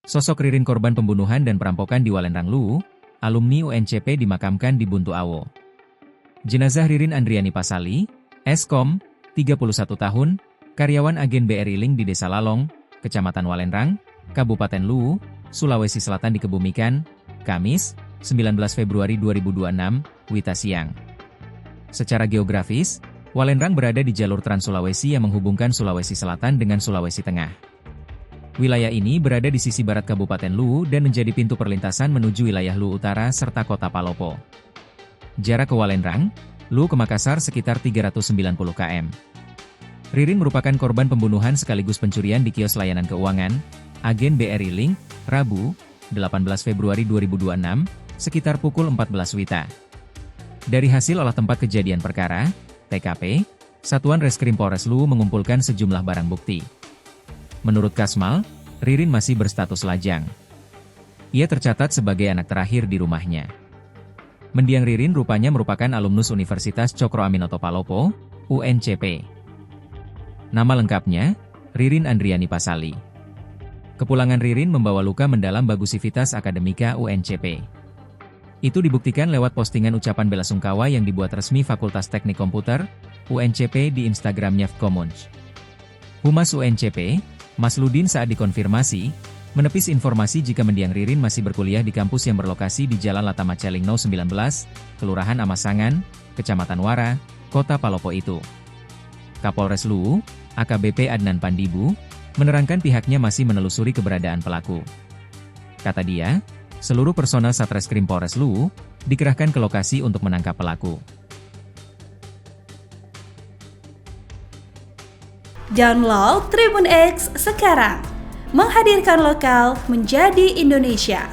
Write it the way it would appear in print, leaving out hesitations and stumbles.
Sosok Ririn korban pembunuhan dan perampokan di Walendrang Luwu, alumni UNCP dimakamkan di Buntu Awo. Jenazah Ririn Andriani Pasali, Eskom, 31 tahun, karyawan agen BRI Link di Desa Lalong, Kecamatan Walendrang, Kabupaten Luwu, Sulawesi Selatan dikebumikan, Kamis, 19 Februari 2026, Wita siang. Secara geografis, Walendrang berada di jalur Trans Sulawesi yang menghubungkan Sulawesi Selatan dengan Sulawesi Tengah. Wilayah ini berada di sisi barat Kabupaten Luwu dan menjadi pintu perlintasan menuju wilayah Luwu Utara serta Kota Palopo. Jarak ke Walendrang, Luwu ke Makassar sekitar 390 km. Ririn merupakan korban pembunuhan sekaligus pencurian di kios layanan keuangan, agen BRI Link, Rabu, 18 Februari 2026, sekitar pukul 14 WITA. Dari hasil olah tempat kejadian perkara, TKP, Satuan Reskrim Polres Luwu mengumpulkan sejumlah barang bukti. Menurut Kasmal, Ririn masih berstatus lajang. Ia tercatat sebagai anak terakhir di rumahnya. Mendiang Ririn rupanya merupakan alumnus Universitas Cokro Aminoto Palopo, UNCP. Nama lengkapnya, Ririn Andriani Pasali. Kepulangan Ririn membawa luka mendalam bagusivitas akademika UNCP. Itu dibuktikan lewat postingan ucapan belasungkawa yang dibuat resmi Fakultas Teknik Komputer, UNCP di Instagramnya Commons. Humas UNCP, Masludin saat dikonfirmasi, menepis informasi jika mendiang Ririn masih berkuliah di kampus yang berlokasi di Jalan Latamaceling No 19, Kelurahan Amasangan, Kecamatan Wara, Kota Palopo itu. Kapolres Luwu, AKBP Adnan Pandibu, menerangkan pihaknya masih menelusuri keberadaan pelaku. Kata dia, seluruh personel Satreskrim Polres Luwu dikerahkan ke lokasi untuk menangkap pelaku. Download Tribun X sekarang, menghadirkan lokal menjadi Indonesia.